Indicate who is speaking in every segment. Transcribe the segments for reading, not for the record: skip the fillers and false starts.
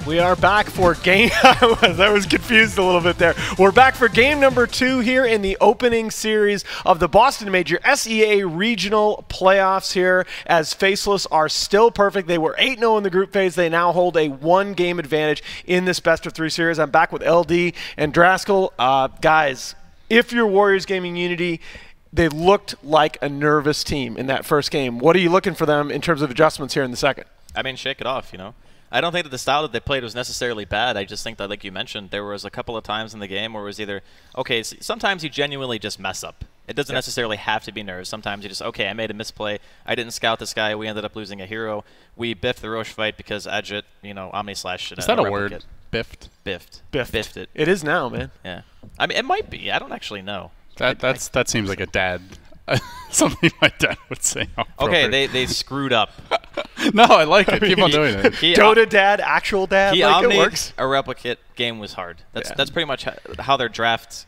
Speaker 1: We are back for game. I was confused a little bit there. We're back for game number 2 here in the opening series of the Boston Major SEA Regional Playoffs here, as Faceless are still perfect. They were 8-0 in the group phase. They now hold a 1-game advantage in this best-of-3 series. I'm back with LD and Draskell. Guys, if you're Warriors Gaming Unity, they looked like a nervous team in that first game. What are you looking for them in terms of adjustments here in the second?
Speaker 2: I mean, shake it off, you know. I don't think that the style that they played was necessarily bad. I just think that, like you mentioned, there was a couple of times in the game where it was either, okay, sometimes you genuinely just mess up. It doesn't necessarily have to be nerves. Sometimes you just, okay, I made a misplay. I didn't scout this guy. We ended up losing a hero. We biffed the Roche fight because Adjit, you know, Omni-Slash.
Speaker 3: Is that a word? Biffed?
Speaker 2: Biffed.
Speaker 1: Biffed
Speaker 2: it.
Speaker 1: It is now, man.
Speaker 2: Yeah. I mean, it might be. I don't actually know.
Speaker 3: That seems like a dad. Something my dad would say.
Speaker 2: Okay, they screwed up.
Speaker 3: No, I like it. Keep on doing it.
Speaker 1: Dota dad, actual dad, like it works.
Speaker 2: A replicate game was hard. That's pretty much how their draft.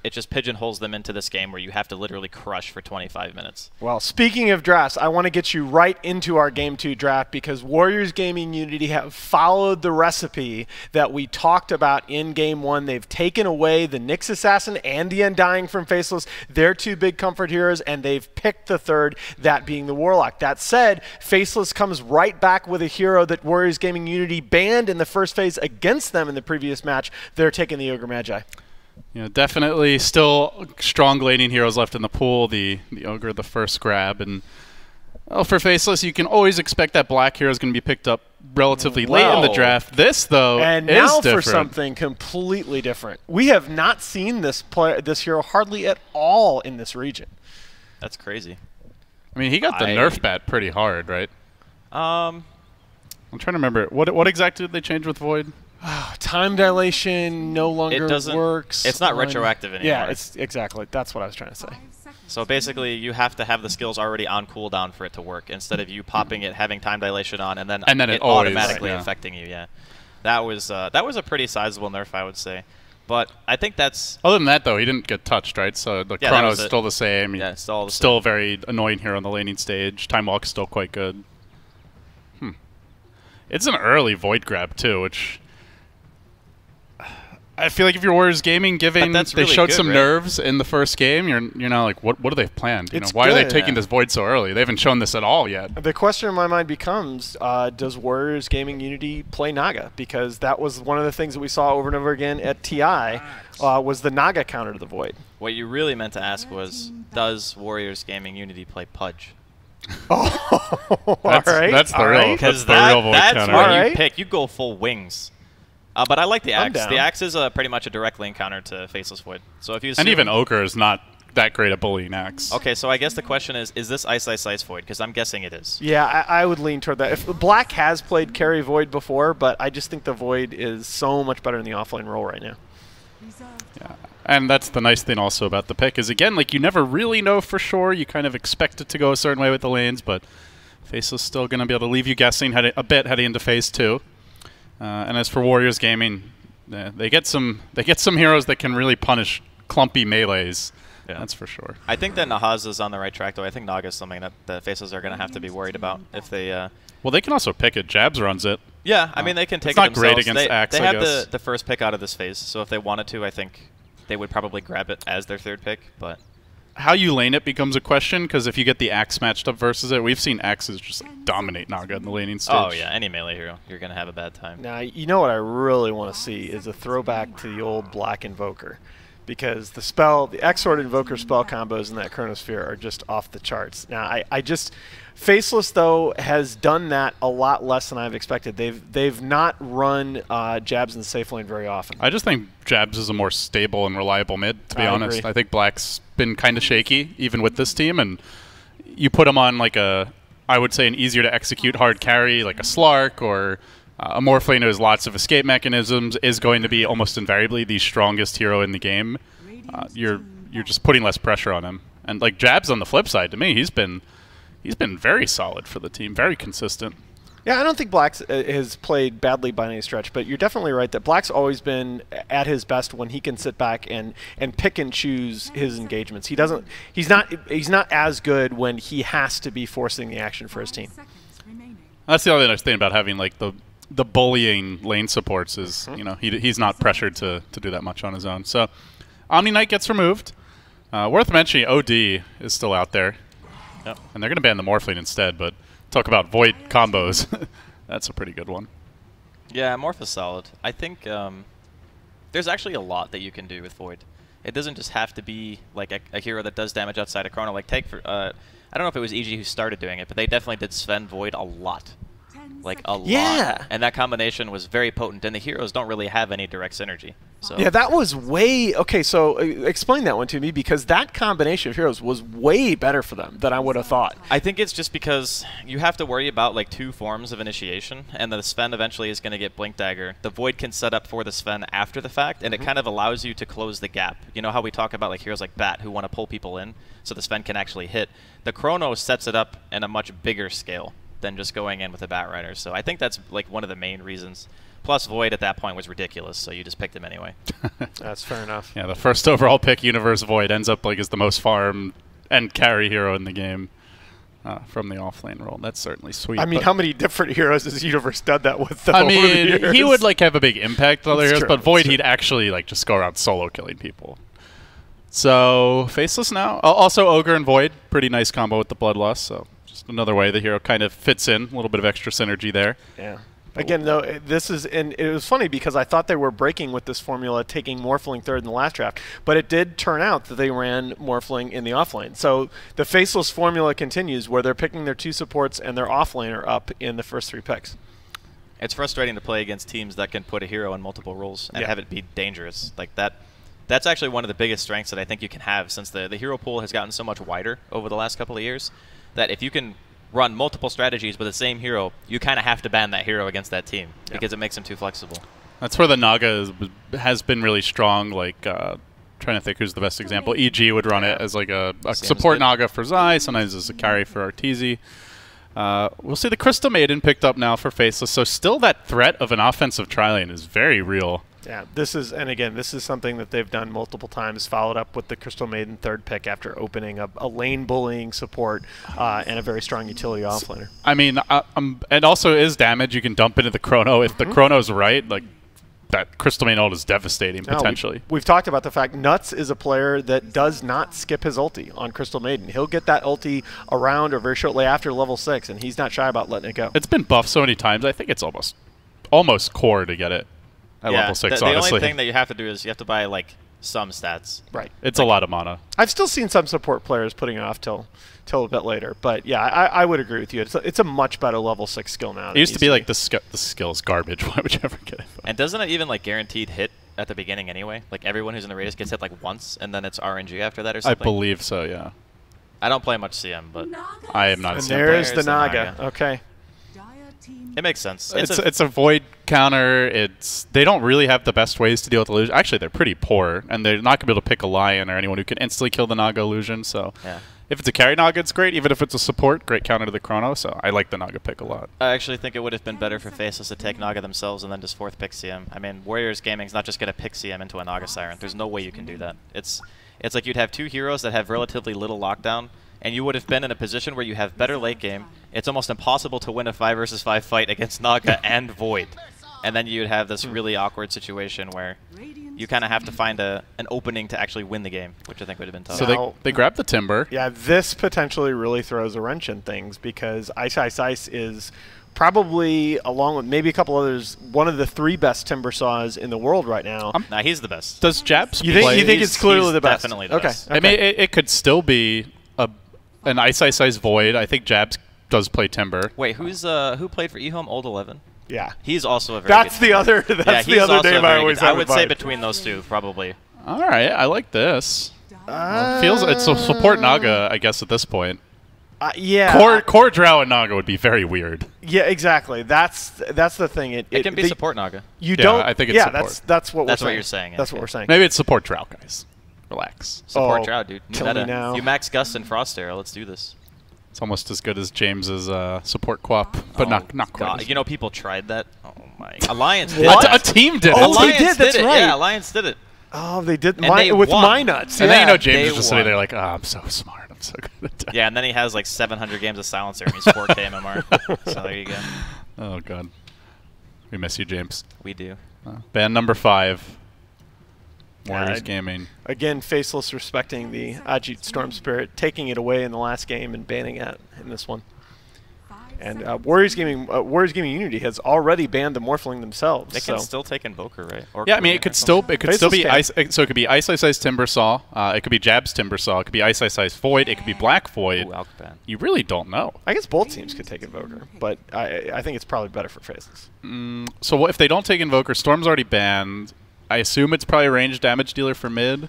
Speaker 2: It just pigeonholes them into this game where you have to literally crush for 25 minutes.
Speaker 1: Well, speaking of drafts, I want to get you right into our Game 2 draft because Warriors Gaming Unity have followed the recipe that we talked about in Game 1. They've taken away the Nyx Assassin and the Undying from Faceless, their 2 big comfort heroes, and they've picked the third, that being the Warlock. That said, Faceless comes right back with a hero that Warriors Gaming Unity banned in the first phase against them in the previous match. They're taking the Ogre Magi.
Speaker 3: You know, definitely still strong laning heroes left in the pool. The Ogre, the first grab, and for Faceless, you can always expect that black hero is going to be picked up relatively late in the draft. This, though,
Speaker 1: and
Speaker 3: is
Speaker 1: now
Speaker 3: different.
Speaker 1: For something completely different. We have not seen this hero hardly at all in this region.
Speaker 2: That's crazy.
Speaker 3: I mean, he got the nerf bat pretty hard, right? I'm trying to remember what exactly did they change with Void?
Speaker 1: Time dilation no longer works.
Speaker 2: It's not retroactive anymore.
Speaker 1: Yeah, it's exactly. That's what I was trying to say.
Speaker 2: So basically, you have to have the skills already on cooldown for it to work, instead of you popping it, having time dilation on, and then it automatically affecting you. Yeah, that was a pretty sizable nerf, I would say. But I think that's.
Speaker 3: Other than that, though, he didn't get touched, right? So the chrono is still the same.
Speaker 2: Yeah, it's still
Speaker 3: still very annoying here on the laning stage. Time walk is still quite good. It's an early Void grab too, which. I feel like if you're Warriors Gaming, given they showed some nerves in the first game, you're now like, what do they have planned? You know, why are they taking this Void so early? They haven't shown this at all yet.
Speaker 1: The question in my mind becomes, does Warriors Gaming Unity play Naga? Because that was one of the things that we saw over and over again at TI, was the Naga counter to the Void.
Speaker 2: What you really meant to ask was, does Warriors Gaming Unity play Pudge?
Speaker 1: All right.
Speaker 3: That's the real Void counter.
Speaker 2: That's what you pick. You go full wings. But I like the Axe.
Speaker 1: The
Speaker 2: Axe is pretty much a direct lane counter to Faceless Void. So if you
Speaker 3: and even Ogre is not that great at bullying Axe.
Speaker 2: Okay, so I guess the question is this Ice Void? Because I'm guessing it is.
Speaker 1: Yeah, I would lean toward that. If Black has played carry Void before, but I just think the Void is so much better in the offlane role right now.
Speaker 3: Yeah, and that's the nice thing also about the pick is, again, like you never really know for sure. You kind of expect it to go a certain way with the lanes, but Faceless still going to be able to leave you guessing a bit heading into phase 2. And as for Warriors Gaming, they get some heroes that can really punish clumpy melees. Yeah. That's for sure.
Speaker 2: I think that Nahaz is on the right track, though. I think Naga is something that the Faces are going to have to be worried about if they.
Speaker 3: Well, they can also pick it. Jabs runs it.
Speaker 2: Yeah, I mean they can take
Speaker 3: it's
Speaker 2: it
Speaker 3: not
Speaker 2: themselves.
Speaker 3: Great against Axe,
Speaker 2: they have the first pick out of this phase, so if they wanted to, I think they would probably grab it as their third pick. But
Speaker 3: how you lane it becomes a question, because if you get the Axe matched up versus it, we've seen Axes just like, dominate Naga in the laning stage.
Speaker 2: Oh yeah, any melee hero, you're going to have a bad time.
Speaker 1: Now, you know what I really want to see is a throwback to the old Black Invoker, because the Exort Invoker spell combos in that Chronosphere are just off the charts. Now, Faceless, though, has done that a lot less than I've expected. They've not run Jabs in the safe lane very often.
Speaker 3: I just think Jabs is a more stable and reliable mid, to be honest. I think Black's been kind of shaky, even with this team, and you put him on like I would say an easier to execute hard carry, like a Slark, or a Morphlane who has lots of escape mechanisms, is going to be almost invariably the strongest hero in the game. You're just putting less pressure on him. And like Jabs on the flip side, to me, he's been very solid for the team, very consistent.
Speaker 1: Yeah, I don't think Black has played badly by any stretch, but you're definitely right that Black's always been at his best when he can sit back and pick and choose his engagements. He's not as good when he has to be forcing the action for his team.
Speaker 3: That's the other nice thing about having like the the bullying lane supports is, you know, he's not pressured to do that much on his own. So Omni Knight gets removed. Worth mentioning, OD is still out there.
Speaker 2: Yep.
Speaker 3: And they're going to ban the Morphling instead, but talk about Void combos. That's a pretty good one.
Speaker 2: Yeah, Morph is solid. I think there's actually a lot that you can do with Void. It doesn't just have to be like a hero that does damage outside of Chrono. Like take for I don't know if it was EG who started doing it, but they definitely did Sven Void a lot. Like a lot. And that combination was very potent, and the heroes don't really have any direct synergy. So
Speaker 1: yeah, that was way okay. So explain that one to me, because that combination of heroes was way better for them than I would have thought.
Speaker 2: I think it's just because you have to worry about like 2 forms of initiation, and the Sven eventually is going to get Blink Dagger. The Void can set up for the Sven after the fact, and it kind of allows you to close the gap. You know how we talk about like heroes like Bat who want to pull people in, so the Sven can actually hit. The Chrono sets it up in a much bigger scale than just going in with a Batrider. So I think that's like one of the main reasons. Plus Void at that point was ridiculous, so you just picked him anyway.
Speaker 1: That's fair enough.
Speaker 3: Yeah, the first overall pick, Universe Void, ends up like as the most farm and carry hero in the game from the offlane role. That's certainly sweet.
Speaker 1: I mean, how many different heroes has Universe done that with? Though,
Speaker 3: I mean, he would like have a big impact on other heroes, but Void, he'd actually like just go around solo killing people. So Faceless now. Also Ogre and Void, pretty nice combo with the Bloodlust. So just another way the hero kind of fits in, a little bit of extra synergy there.
Speaker 1: Yeah. Again, though, this is, and it was funny because I thought they were breaking with this formula, taking Morphling third in the last draft, but it did turn out that they ran Morphling in the offlane. So the Faceless formula continues, where they're picking their 2 supports and their offlaner up in the first 3 picks.
Speaker 2: It's frustrating to play against teams that can put a hero in multiple roles and have it be dangerous like that. That's actually one of the biggest strengths that I think you can have, since the hero pool has gotten so much wider over the last couple of years, that if you can run multiple strategies with the same hero, you kind of have to ban that hero against that team because it makes him too flexible.
Speaker 3: That's where the Naga has been really strong. Like, trying to think who's the best example. EG would run it as like a support Naga for Zai, sometimes as a carry for Arteezy. We'll see the Crystal Maiden picked up now for Faceless, so still that threat of an offensive tri-lane is very real.
Speaker 1: Yeah, this is, and again, this is something that they've done multiple times, followed up with the Crystal Maiden third pick after opening a lane bullying support and a very strong utility offlaner.
Speaker 3: I mean, and also is damage you can dump into the Chrono. If the Chrono's right, like, that Crystal Maiden ult is devastating, potentially.
Speaker 1: We've talked about the fact Nuts is a player that does not skip his ulti on Crystal Maiden. He'll get that ulti around or very shortly after level 6, and he's not shy about letting it go.
Speaker 3: It's been buffed so many times, I think it's almost core to get it. At level 6,
Speaker 2: the
Speaker 3: honestly.
Speaker 2: only thing that you have to do is you have to buy like some stats.
Speaker 1: Right.
Speaker 3: It's like, a lot of mana.
Speaker 1: I've still seen some support players putting it off till a bit later, but yeah, I would agree with you. It's a much better level 6 skill now.
Speaker 3: It used to be like the skill's garbage. Why would you ever get it?
Speaker 2: And doesn't it even like guaranteed hit at the beginning anyway? Like everyone who's in the Raiders gets hit like once, and then it's RNG after that or something?
Speaker 3: I believe so, yeah.
Speaker 2: I don't play much CM, but
Speaker 3: I am not a
Speaker 1: and
Speaker 3: CM
Speaker 1: there's
Speaker 3: player.
Speaker 1: the Naga. Okay.
Speaker 2: It makes sense.
Speaker 3: It's a Void counter. They don't really have the best ways to deal with illusion. Actually, they're pretty poor, and they're not going to be able to pick a Lion or anyone who can instantly kill the Naga illusion. So if it's a carry Naga, it's great. Even if it's a support, great counter to the Chrono. So I like the Naga pick a lot.
Speaker 2: I actually think it would have been better for Faceless to take Naga themselves and then just 4th pick CM. I mean, Warriors Gaming's not just going to pick CM into a Naga Siren. There's no way you can do that. It's like you'd have 2 heroes that have relatively little lockdown, and you would have been in a position where you have better late game. It's almost impossible to win a 5 versus 5 fight against Naga and Void. And then you'd have this really awkward situation where you kind of have to find an opening to actually win the game, which I think would have been tough.
Speaker 3: So they grab the Timber.
Speaker 1: Yeah, this potentially really throws a wrench in things, because Ice is probably, along with maybe a couple others, one of the 3 best Timber Saws in the world right now.
Speaker 2: Nah, he's the best.
Speaker 3: Does Jabs
Speaker 1: You think it's clearly the best?
Speaker 2: Definitely the best.
Speaker 1: Okay.
Speaker 3: I mean, it could still be an Ice Void. I think Jabs does play Timber.
Speaker 2: Wait, who played for eHome? Old 11.
Speaker 1: Yeah,
Speaker 2: he's also a very.
Speaker 1: That's
Speaker 2: good
Speaker 1: the other. That's the other name I always have.
Speaker 2: I would say between those 2, probably.
Speaker 3: All right, I like this. It's a support Naga, I guess, at this point.
Speaker 1: Yeah.
Speaker 3: Core Drow and Naga would be very weird.
Speaker 1: Yeah, exactly. That's the thing.
Speaker 2: It can be support Naga.
Speaker 1: You don't.
Speaker 3: I think it's support.
Speaker 1: That's what
Speaker 2: that's
Speaker 1: we're
Speaker 2: what
Speaker 1: saying.
Speaker 2: you're saying.
Speaker 1: That's what we're saying.
Speaker 3: Maybe it's support Drow, guys. Relax.
Speaker 2: Support Drow, dude.
Speaker 1: Kill me now.
Speaker 2: You max Gus and Frost Arrow. Let's do this.
Speaker 3: It's almost as good as James's support Quap, but not quite.
Speaker 2: God. You know, people tried that. Oh my! Alliance
Speaker 3: did it. A team did it.
Speaker 1: Oh,
Speaker 2: Alliance
Speaker 1: they did. That's right.
Speaker 2: Yeah, Alliance did it.
Speaker 1: Oh, they did
Speaker 2: with
Speaker 1: my nuts.
Speaker 3: And
Speaker 1: yeah.
Speaker 3: then James is just sitting there like, oh, I'm so smart. I'm so good at that.
Speaker 2: Yeah, and then he has like 700 games of Silencer, and he's 4K MMR. So there you go.
Speaker 3: Oh god. We miss you, James.
Speaker 2: We do.
Speaker 3: Ban number 5. Warriors
Speaker 1: Yeah,
Speaker 3: Gaming.
Speaker 1: Again, Faceless respecting the Ajit Storm Spirit, taking it away in the last game and banning it in this one. And Warriors Gaming Unity has already banned the Morphling themselves.
Speaker 2: They can still take Invoker, right? Or
Speaker 3: yeah, I mean, it could still be
Speaker 1: Faceless
Speaker 3: ice. So it could be Ice Timbersaw. It could be Jab's Timbersaw. It could be Ice Void. It could be Black Void.
Speaker 2: Ooh,
Speaker 3: you really don't know.
Speaker 1: I guess both teams could take Invoker, but I think it's probably better for Faceless.
Speaker 3: So if they don't take Invoker, Storm's already banned. I assume it's probably a ranged damage dealer for mid.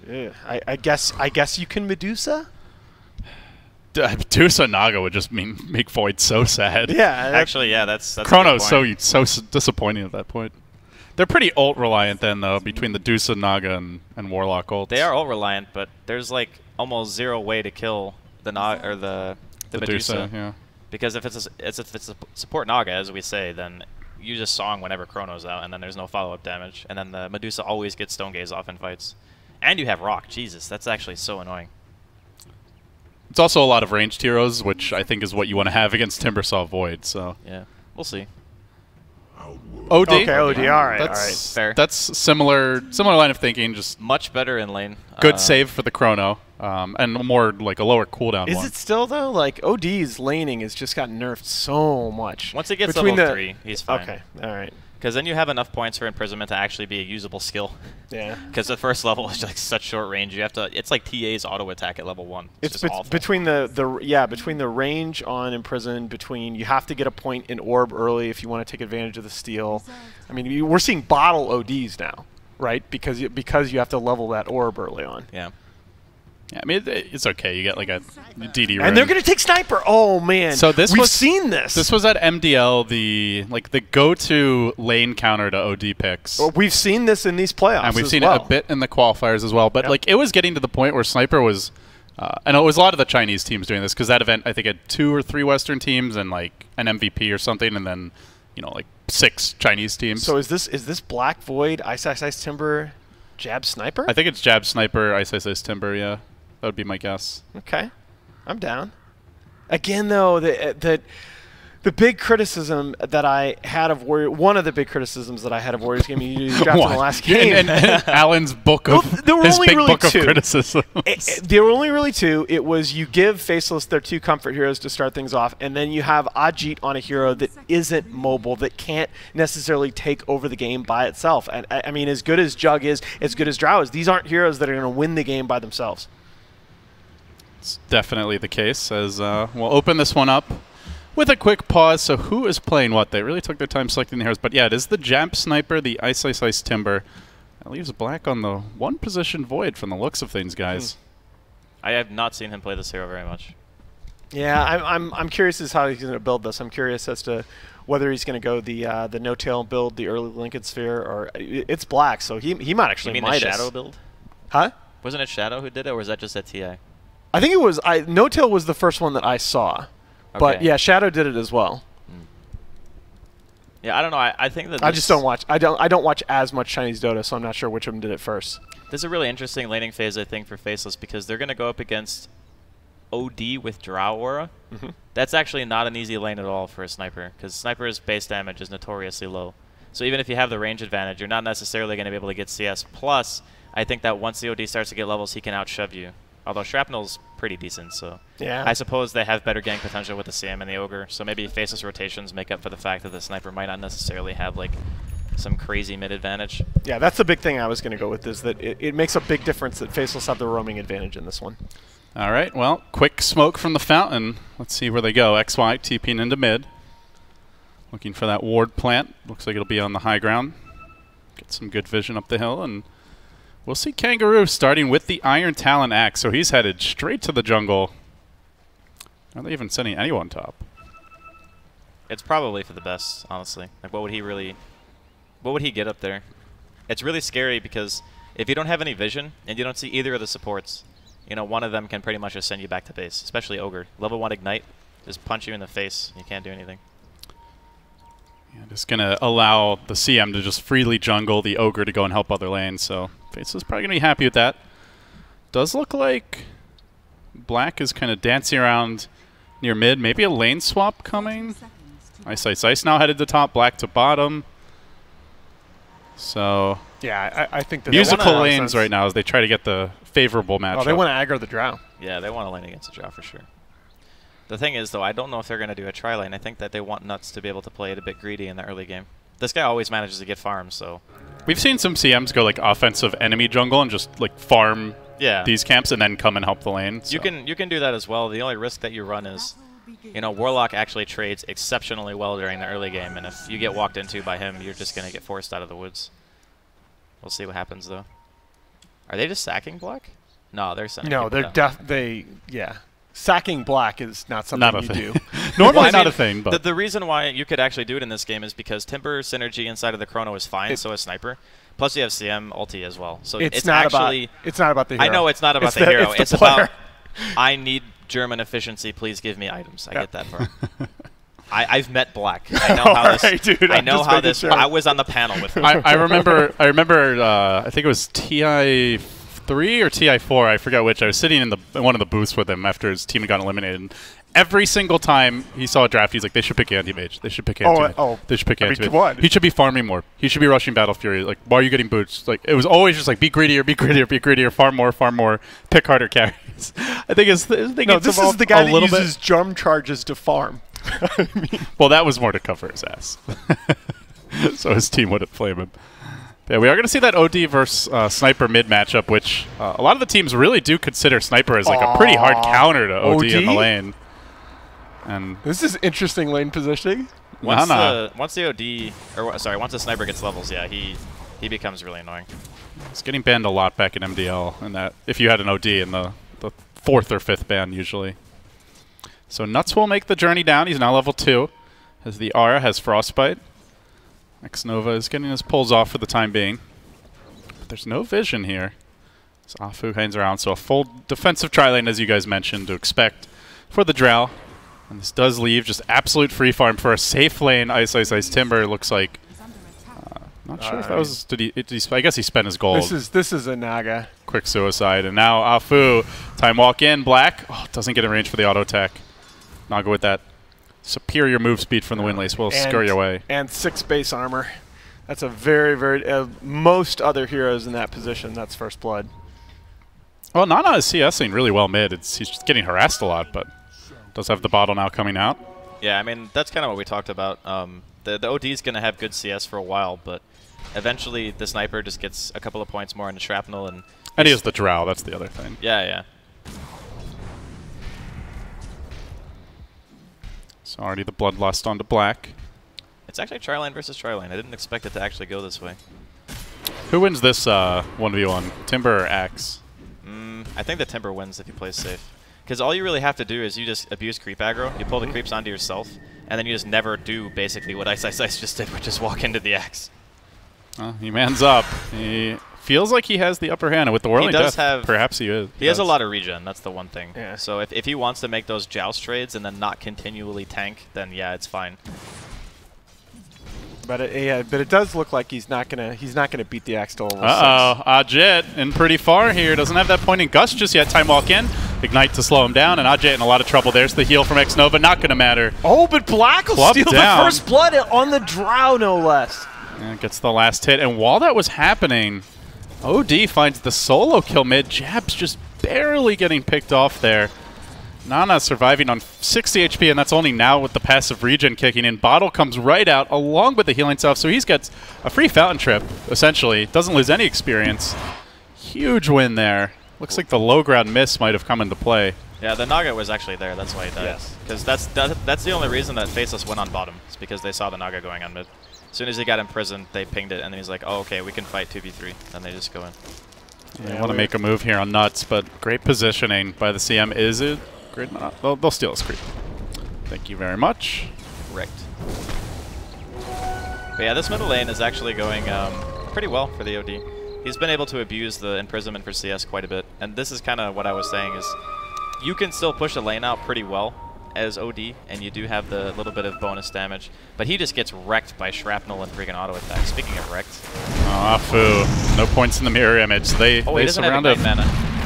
Speaker 1: Yeah, I guess you can Medusa.
Speaker 3: Medusa Naga would just make Void so sad.
Speaker 1: Yeah,
Speaker 2: actually, yeah, that's
Speaker 3: Chrono's so disappointing at that point. They're pretty ult reliant then, though, between the Dusa, Naga, and Warlock ults.
Speaker 2: They are ult reliant, but there's like almost zero way to kill the Naga or the Medusa.
Speaker 3: Yeah.
Speaker 2: Because if it's a support Naga, as we say, then you just song whenever Chrono's out, and then there's no follow-up damage, and then the Medusa always gets Stone Gaze off in fights. And you have Rock. Jesus, that's actually so annoying.
Speaker 3: It's also a lot of ranged heroes, which I think is what you want to have against Timbersaw Void. So
Speaker 2: yeah, we'll see.
Speaker 3: OD.
Speaker 1: Okay, OD. All right,
Speaker 3: that's,
Speaker 2: fair.
Speaker 3: That's similar line of thinking. Just
Speaker 2: much better in lane.
Speaker 3: Good save for the Chrono, and more like a lower cooldown.
Speaker 1: Is it still though? Like OD's laning has just gotten nerfed so much.
Speaker 2: Once it gets level 3, he's fine.
Speaker 1: Okay, all right.
Speaker 2: Because then you have enough points for imprisonment to actually be a usable skill.
Speaker 1: Yeah.
Speaker 2: Because the first level is like such short range. You have to. It's like TA's auto attack at level 1. It's just awful.
Speaker 1: Between between the range on imprison, you have to get a point in orb early if you want to take advantage of the steal. I mean, we're seeing bottle ODs now, right? Because you have to level that orb early on.
Speaker 2: Yeah.
Speaker 3: Yeah, I mean, it's okay. You get like a DD rune.
Speaker 1: And they're going to take Sniper. Oh, man.
Speaker 3: So we've
Speaker 1: seen this.
Speaker 3: This was at MDL, the go-to lane counter to OD picks.
Speaker 1: Well, we've seen this in these playoffs
Speaker 3: and we've seen it a bit in the qualifiers as well. But like it was getting to the point where Sniper was, and it was a lot of the Chinese teams doing this because that event I think had 2 or 3 Western teams and like an MVP or something, and then like 6 Chinese teams.
Speaker 1: So is this Black Void, Ice Timber, Jab Sniper?
Speaker 3: I think it's Jab Sniper, Ice Timber. Yeah. That would be my guess.
Speaker 1: Okay. I'm down. Again, though, the big criticism that I had of Warriors Gaming Unity dropped in the last game.
Speaker 3: and Alan's book of
Speaker 1: there were
Speaker 3: his
Speaker 1: only
Speaker 3: big
Speaker 1: really
Speaker 3: book of criticism.
Speaker 1: There were only really 2. It was you give Faceless their 2 comfort heroes to start things off, and then you have Ajit on a hero that isn't mobile, that can't necessarily take over the game by itself. And I mean, as good as Jug is, as good as Drow is, these aren't heroes that are going to win the game by themselves.
Speaker 3: It's definitely the case, as we'll open this one up with a quick pause. So who is playing what? They really took their time selecting the heroes. But yeah, it is the Jab Sniper, the Ice Timber. That leaves Black on the 1 position Void from the looks of things, guys.
Speaker 2: I have not seen him play this hero very much.
Speaker 1: Yeah, I'm curious as how he's going to build this. I'm curious as to whether he's going to go the no-tail build, the early Lincoln Sphere, or it's Black, so he might actually
Speaker 2: You mean the Shadow build?
Speaker 1: Huh?
Speaker 2: Wasn't it Shadow who did it, or was that just at TI?
Speaker 1: I think it was No-Tail was the first one that I saw, but yeah, Shadow did it as well.
Speaker 2: Yeah, I don't know. I think that
Speaker 1: I just don't watch. I don't watch as much Chinese Dota, so I'm not sure which of them did it first.
Speaker 2: This is a really interesting laning phase, I think, for Faceless because they're going to go up against OD with Drow Aura. That's actually not an easy lane at all for a Sniper because Sniper's base damage is notoriously low. So even if you have the range advantage, you're not necessarily going to be able to get CS. Plus, I think that once the OD starts to get levels, he can outshove you. Although Shrapnel's pretty decent, so
Speaker 1: yeah.
Speaker 2: I suppose they have better gank potential with the CM and the Ogre. So maybe Faceless rotations make up for the fact that the Sniper might not necessarily have like some crazy mid advantage.
Speaker 1: Yeah, that's the big thing I was going to go with is that it makes a big difference that Faceless have the roaming advantage in this one.
Speaker 3: All right, well, quick smoke from the fountain. Let's see where they go. XY TPing into mid. Looking for that ward plant. Looks like it'll be on the high ground. Get some good vision up the hill, and we'll see Kangaroo starting with the Iron Talon Axe, so he's headed straight to the jungle. Are they even sending anyone top?
Speaker 2: It's probably for the best, honestly. Like, what would he get up there? It's really scary because if you don't have any vision and you don't see either of the supports, one of them can pretty much just send you back to base, especially Ogre. Level 1 Ignite, just punch you in the face. You can't do anything.
Speaker 3: Yeah, just going to allow the CM to just freely jungle the Ogre to go and help other lanes, so Faceless is probably going to be happy with that. Does look like Black is kind of dancing around near mid. Maybe a lane swap coming. Ice now headed to top, Black to bottom. So
Speaker 1: yeah, I think that
Speaker 3: musical lanes right now as they try to get the favorable matchup.
Speaker 1: Oh, they want to aggro the drow.
Speaker 2: Yeah, they want to lane against the drow for sure. The thing is, though, I don't know if they're going to do a tri-lane. I think that they want Nuts to be able to play it a bit greedy in the early game. This guy always manages to get farms, so...
Speaker 3: We've seen some CMs go like offensive enemy jungle and just like farm these camps and then come and help the lane. So.
Speaker 2: You can do that as well. The only risk that you run is, you know, Warlock actually trades exceptionally well during the early game, and if you get walked into by him, you're just going to get forced out of the woods. We'll see what happens, though. Are they just sacking Black? No, they're sending
Speaker 1: No, they're yeah. Sacking Black is not something you do.
Speaker 3: Normally well, not a thing, but...
Speaker 2: The reason why you could actually do it in this game is because Timber synergy inside of the Chrono is fine, so is Sniper. Plus you have CM ulti as well. So it's not actually...
Speaker 1: It's not about the hero.
Speaker 2: I know it's not about the hero. It's about, I need German efficiency, please give me items. I get that part. I've met Black. I know how this...
Speaker 1: Right, dude,
Speaker 2: I know how this... Sure. I was on the panel with him.
Speaker 3: I remember, I think it was TI... 3 or TI4, I forget which. I was sitting in one of the booths with him after his team had gotten eliminated. And every single time he saw a draft, he's like, they should pick anti-mage. They should pick anti-mage. They should pick anti-mage. He should be farming more. He should be rushing Battle Fury. Like, why are you getting boots? Like, it was always just like, be greedier, be greedier, be greedier, farm more, pick harder carries. I think it's this
Speaker 1: is the guy that uses jump charges to farm.
Speaker 3: I mean. Well, that was more to cover his ass. So his team wouldn't flame him. Yeah, we are going to see that OD versus Sniper mid matchup, which a lot of the teams really do consider Sniper as like a pretty hard counter to OD in the lane. And
Speaker 1: this is interesting lane positioning.
Speaker 2: Once the OD, or sorry, once the Sniper gets levels, yeah, he becomes really annoying.
Speaker 3: It's getting banned a lot back in MDL, and that if you had an OD in the 4th or 5th ban usually. So Nuts will make the journey down. He's now level 2, as the Aura has Frostbite. Xnova is getting his pulls off for the time being. But there's no vision here. So Afu hangs around, so a full defensive tri-lane, as you guys mentioned, to expect for the Drow. And this does leave just absolute free farm for a safe lane. Ice Timber looks like... not sure if that was... I guess he spent his gold.
Speaker 1: This is a Naga.
Speaker 3: Quick suicide. And now Afu, time walk in, Black. Oh, doesn't get in range for the auto attack. Naga with that superior move speed from the Windlace will scurry away.
Speaker 1: And 6 base armor. That's a very, very... most other heroes in that position, that's first blood.
Speaker 3: Well, Nana is CSing really well mid. He's just getting harassed a lot, but does have the bottle now coming out.
Speaker 2: Yeah, I mean, that's kind of what we talked about. The OD is going to have good CS for a while, but eventually the Sniper just gets a couple of points more into Shrapnel. And
Speaker 3: he is the Drow, that's the other thing.
Speaker 2: Yeah, yeah.
Speaker 3: So already the Bloodlust onto Black.
Speaker 2: It's actually tri-lane versus tri-lane. I didn't expect it to actually go this way.
Speaker 3: Who wins this 1v1? Timber or Axe?
Speaker 2: I think the Timber wins if he plays safe. Because all you really have to do is you just abuse creep aggro, you pull the creeps onto yourself, and then you just never do basically what Ice just did, which is walk into the Axe.
Speaker 3: He mans up. He feels like he has the upper hand, and with the Whirling Death, perhaps he is.
Speaker 2: He has a lot of regen, that's the one thing.
Speaker 1: Yeah.
Speaker 2: So if he wants to make those joust trades and then not continually tank, then yeah, it's fine.
Speaker 1: But it does look like he's not gonna beat the Axe to level 6.
Speaker 3: Ajit in pretty far here. Doesn't have that point in Gust just yet. Time walk in. Ignite to slow him down, and Ajit in a lot of trouble. There's the heal from Xnova. Not going to matter.
Speaker 1: Oh, but Black will steal the first blood on the Drow, no less.
Speaker 3: And gets the last hit. And while that was happening, OD finds the solo kill mid. Jab's just barely getting picked off there. Nana surviving on 60 HP, and that's only now with the passive regen kicking in. Bottle comes right out along with the healing stuff, so he gets a free fountain trip, essentially. Doesn't lose any experience. Huge win there. Looks like the low ground miss might have come into play.
Speaker 2: Yeah, the Naga was actually there. That's why he died. Because that's the only reason that Faceless went on bottom. It's because they saw the Naga going on mid. As soon as he got imprisoned, they pinged it, and then he's like, oh, okay, we can fight 2v3. Then they just go in.
Speaker 3: They want to make a move here on Nuts, but great positioning by the CM. Is it? Great. They'll steal his creep. Thank you very much.
Speaker 2: Wrecked. But yeah, this middle lane is actually going pretty well for the OD. He's been able to abuse the imprisonment for CS quite a bit. And this is kind of what I was saying is you can still push a lane out pretty well as OD, and you do have the little bit of bonus damage. But he just gets wrecked by Shrapnel and freaking auto attack. Speaking of wrecked.
Speaker 3: Afu. No points in the mirror image. They surround him.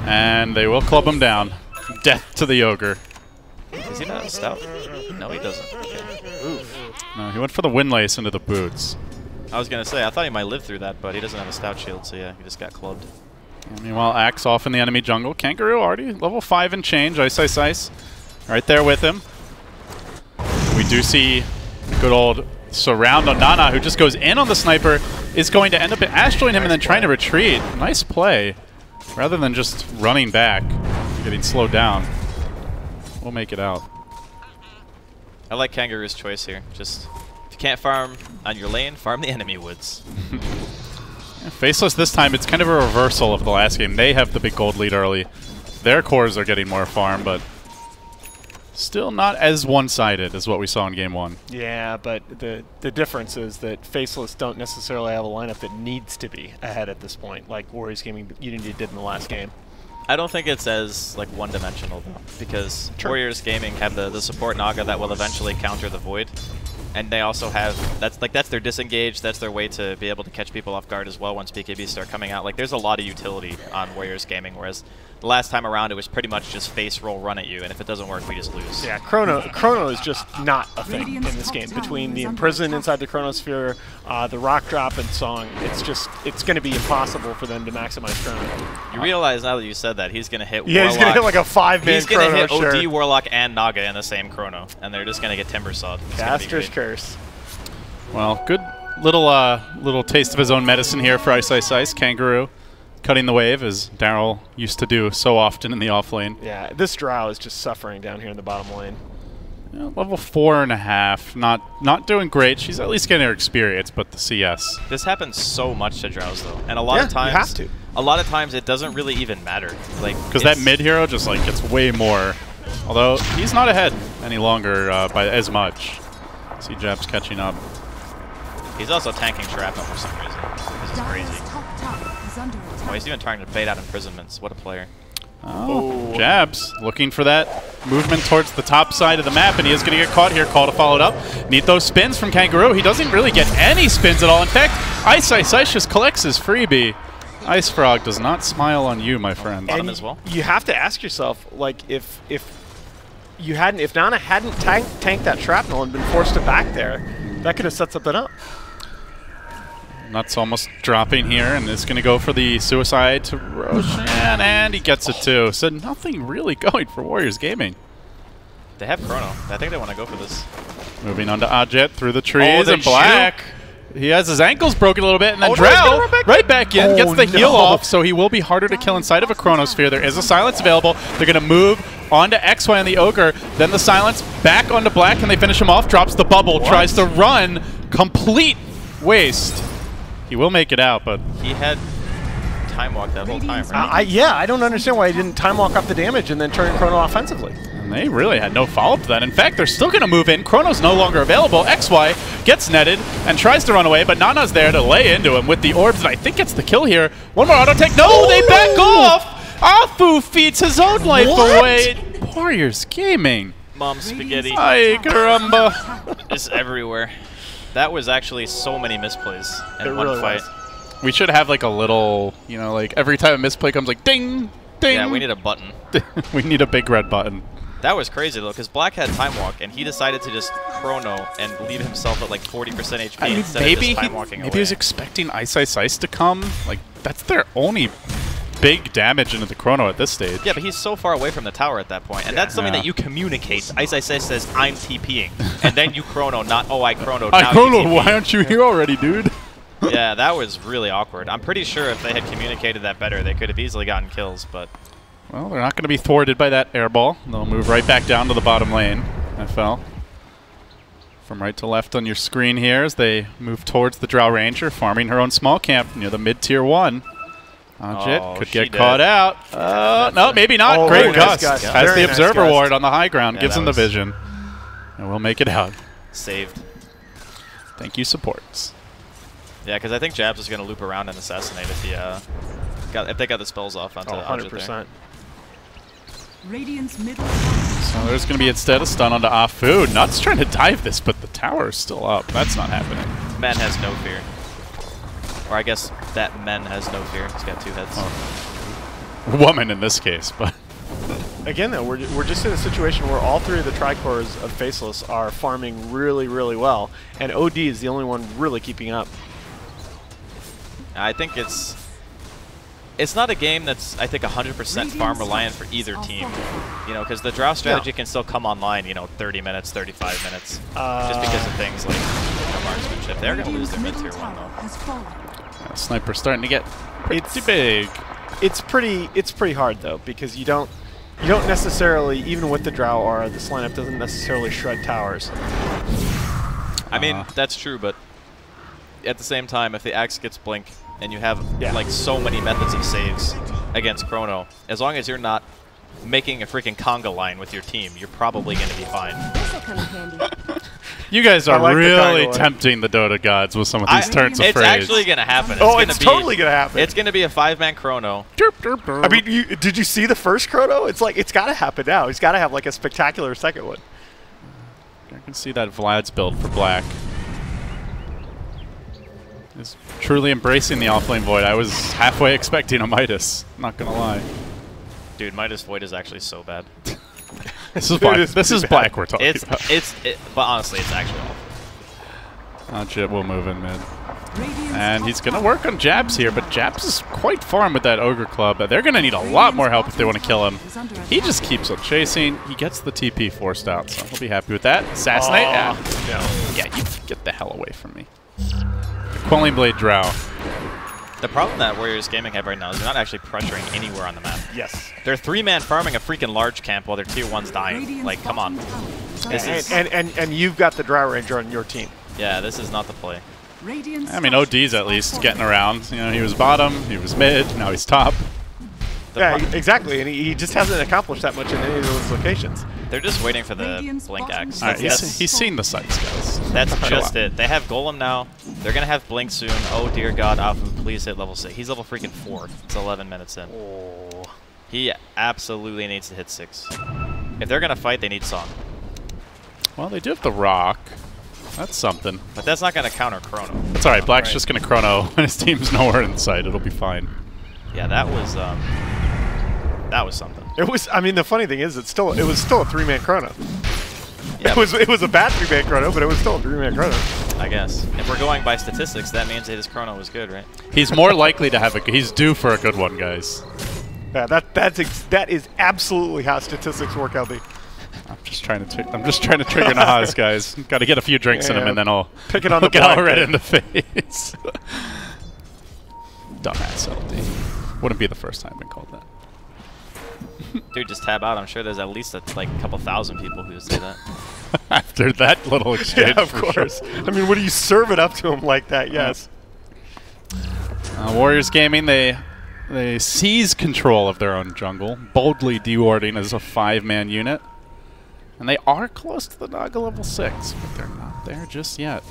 Speaker 3: And they will club him down. Death to the Ogre.
Speaker 2: Is he not a stout? No, he doesn't. Okay.
Speaker 3: Oof. No, he went for the Windlace into the boots.
Speaker 2: I was going to say, I thought he might live through that, but he doesn't have a stout shield, so yeah, he just got clubbed.
Speaker 3: And meanwhile, Axe off in the enemy jungle. Kangaroo already level 5 and change. Ice, Ice, Ice. Right there with him. We do see good old surround on Nana, who just goes in on the sniper, is going to end up astroing him and then trying to retreat. Nice play. Rather than just running back, getting slowed down. We'll make it out.
Speaker 2: I like Kangaroo's choice here. Just, if you can't farm on your lane, farm the enemy woods.
Speaker 3: Yeah, Faceless this time, it's kind of a reversal of the last game. They have the big gold lead early. Their cores are getting more farm, but still not as one-sided as what we saw in Game 1.
Speaker 1: Yeah, but the difference is that Faceless don't necessarily have a lineup that needs to be ahead at this point, like Warriors-Unity did in the last game.
Speaker 2: I don't think it's as like one-dimensional though, because
Speaker 1: True.
Speaker 2: Warriors Gaming have the support Naga that will eventually counter the Void, and they also have that's their disengage. That's their way to be able to catch people off guard as well once BKBs start coming out. Like there's a lot of utility on Warriors Gaming, whereas the last time around it was pretty much just face roll run at you, and if it doesn't work, we just lose.
Speaker 1: Yeah, Chrono is just not a thing in this game. Between the Imprison inside the Chronosphere, the Rock Drop, and Song, it's going to be impossible for them to maximize Chrono.
Speaker 2: You realize now that you said that, he's going to hit
Speaker 1: Yeah,
Speaker 2: Warlock.
Speaker 1: he's going to hit like a 5-man Chrono.
Speaker 2: He's going to hit OD, Warlock, and Naga in the same Chrono, and they're just going to get Timber Sawed.
Speaker 1: Caster's Curse.
Speaker 3: Well, good little taste of his own medicine here for Ice, Ice, Ice. Kangaroo cutting the wave, as Daryl used to do so often in the off lane.
Speaker 1: Yeah, this Drow is just suffering down here in the bottom lane.
Speaker 3: Yeah, level 4.5, not doing great. She's at least getting her experience, but the CS.
Speaker 2: This happens so much to Drows though, and a lot of times
Speaker 1: you have to.
Speaker 2: A lot of times it doesn't really even matter, like
Speaker 3: because that mid hero just like gets way more. Although he's not ahead any longer by as much. See Jab's catching up.
Speaker 2: He's also tanking Shrapnel for some reason. This is crazy. Oh, he's even trying to bait out imprisonments. What a player.
Speaker 3: Oh, Jabs looking for that movement towards the top side of the map, and he is going to get caught here. Call to follow it up. Need those spins from Kangaroo. He doesn't really get any spins at all. In fact, Ice Ice Ice just collects his freebie. Ice Frog does not smile on you, my friend.
Speaker 2: Bottom as well.
Speaker 1: You have to ask yourself, like, if Nana hadn't tanked that Shrapnel and been forced to back there, that could have set something up.
Speaker 3: Nuts almost dropping here, and is going to go for the suicide to Roshan, and he gets it too. So nothing really going for Warriors Gaming.
Speaker 2: They have Chrono. I think they want to go for this.
Speaker 3: Moving on to Ajit through the trees, and Black.
Speaker 2: Juke.
Speaker 3: He has his ankles broken a little bit, and then Drow right back in, gets the heal off, so he will be harder to kill inside of a Chronosphere. There is a silence available. They're going to move onto XY on the Ogre, then the silence back onto Black, and they finish him off. Drops the bubble, tries to run, complete waste. He will make it out, but
Speaker 2: he had time walk that whole time, right?
Speaker 1: Yeah, I don't understand why he didn't time walk off the damage and then turn Chrono offensively.
Speaker 3: And they really had no follow-up to that. In fact, they're still going to move in. Chrono's no longer available. XY gets netted and tries to run away, but Nana's there to lay into him with the orbs, and I think gets the kill here. One more auto take. No, they back off! Afu feeds his own life away. Warriors Gaming.
Speaker 2: Mom spaghetti.
Speaker 3: Ay, caramba.
Speaker 2: It's everywhere. That was actually so many misplays in one fight.
Speaker 3: We should have like a little, you know, like every time a misplay comes like ding, ding.
Speaker 2: Yeah, we need a button.
Speaker 3: We need a big red button.
Speaker 2: That was crazy though, because Black had time walk, and he decided to just Chrono and leave himself at like 40% HP instead of just time walking away.
Speaker 3: Maybe he was expecting Ice Ice Ice to come. Like, that's their only big damage into the Chrono at this stage.
Speaker 2: Yeah, but he's so far away from the tower at that point, and that's something that you communicate. Ice Ice Ice says, I'm TPing, and then you Chrono, not, oh, I Chronoed,
Speaker 3: I Chrono, why aren't you here already, dude?
Speaker 2: Yeah, that was really awkward. I'm pretty sure if they had communicated that better, they could have easily gotten kills, but...
Speaker 3: Well, they're not going to be thwarted by that air ball. They'll move right back down to the bottom lane. FL. From right to left on your screen here as they move towards the Drow Ranger, farming her own small camp near the mid-tier 1. Ajit could get caught out. No, maybe not.
Speaker 1: Oh,
Speaker 3: Great Gust.
Speaker 1: Gust.
Speaker 3: Has
Speaker 1: Very
Speaker 3: the
Speaker 1: nice
Speaker 3: Observer
Speaker 1: Gust.
Speaker 3: Ward on the high ground.
Speaker 2: Yeah,
Speaker 3: Gives him the
Speaker 2: was
Speaker 3: vision. And we'll make it out.
Speaker 2: Saved.
Speaker 3: Thank you, supports.
Speaker 2: Yeah, because I think Jabs is going to loop around and assassinate if he if they got the spells off onto Ajit
Speaker 1: 100%.
Speaker 4: Radiant's middle.
Speaker 3: So there's going to be instead a stun onto Afu. Nuts trying to dive this, but the tower is still up. That's not happening.
Speaker 2: Man has no fear. Or I guess that men has no fear. He's got 2 heads.
Speaker 3: Oh. Woman in this case, but...
Speaker 1: Again, though, we're just in a situation where all 3 of the Tricores of Faceless are farming really, really well, and OD is the only one really keeping up.
Speaker 2: I think it's not a game that's, I think, 100% farm reliant for either team. You know, because the draw strategy can still come online, you know, 30 minutes, 35 minutes, just because of things like marksmanship. They're going to lose their mid-tier 1, though.
Speaker 3: Sniper's starting to get pretty big.
Speaker 1: It's pretty hard, though, because you don't necessarily, even with the drow aura, this lineup doesn't necessarily shred towers.
Speaker 2: I mean, that's true, but at the same time, if the axe gets blink and you have like so many methods of saves against Chrono, as long as you're not making a freaking conga line with your team, you're probably going to be fine.
Speaker 3: You guys are like really tempting the Dota gods with some of these turns of phrase.
Speaker 2: It's actually going to happen.
Speaker 1: It's totally going to happen.
Speaker 2: It's going to be a 5-man Chrono.
Speaker 1: I mean, did you see the first Chrono? It's like, it's got to happen now. He's got to have like a spectacular second one.
Speaker 3: I can see that Vlad's build for Black. He's truly embracing the offlane Void. I was halfway expecting a Midas, not going to lie.
Speaker 2: Dude, Midas Void is actually so bad.
Speaker 3: This is Black we're talking about.
Speaker 2: But honestly, it's actually awful.
Speaker 3: Jib will move in mid. And he's going to work on Jabs here, but Jabs is quite farm with that Ogre Club. They're going to need a lot more help if they want to kill him. He just keeps on chasing. He gets the TP forced out, so he'll be happy with that. Assassinate? Yeah, you get the hell away from me. The Quelling Blade Drow.
Speaker 2: The problem that Warriors Gaming have right now is they're not actually pressuring anywhere on the map.
Speaker 1: Yes. They're
Speaker 2: 3-man farming a freaking large camp while their tier 1's dying. Like, come on.
Speaker 1: And you've got the Drow Ranger on your team.
Speaker 2: Yeah, this is not the play.
Speaker 3: I mean, OD's at least getting around. You know, he was bottom, he was mid, now he's top.
Speaker 1: Yeah, exactly, and he just hasn't accomplished that much in any of those locations.
Speaker 2: They're just waiting for the blink axe.
Speaker 3: Right, he's seen the sights, guys.
Speaker 2: That's just it. They have Golem now. They're going to have blink soon. Oh, dear God, Alpha, please hit level 6. He's level freaking 4. It's 11 minutes in.
Speaker 1: Oh.
Speaker 2: He absolutely needs to hit 6. If they're going to fight, they need Song.
Speaker 3: Well, they do have the Rock. That's something.
Speaker 2: But that's not going to counter Chrono.
Speaker 3: It's alright, Black's just going to Chrono when his team's nowhere in sight. It'll be fine.
Speaker 2: Yeah, that was something.
Speaker 1: It was. I mean, the funny thing is, it was still a 3-man Chrono.
Speaker 2: Yeah,
Speaker 1: it was a bad 3-man Chrono, but it was still a 3-man Chrono.
Speaker 2: I guess if we're going by statistics, that means that his Chrono was good, right?
Speaker 3: He's more likely to have he's due for a good one, guys.
Speaker 1: Yeah, that is absolutely how statistics work, LD.
Speaker 3: I'm just trying to trigger Nahaz, guys. Got to get a few drinks in him, and then I'll
Speaker 1: pick it on the
Speaker 3: get all red in the face. Dumbass LD. Wouldn't be the first time been called that.
Speaker 2: Dude, just tab out. I'm sure there's at least a couple thousand people who say that.
Speaker 3: After that little exchange,
Speaker 1: yeah, of course. Sure. I mean, when you serve it up to him like that, yes.
Speaker 3: Warriors Gaming, they seize control of their own jungle, boldly dewarding as a 5-man unit. And they are close to the Naga level 6, but they're not there just yet.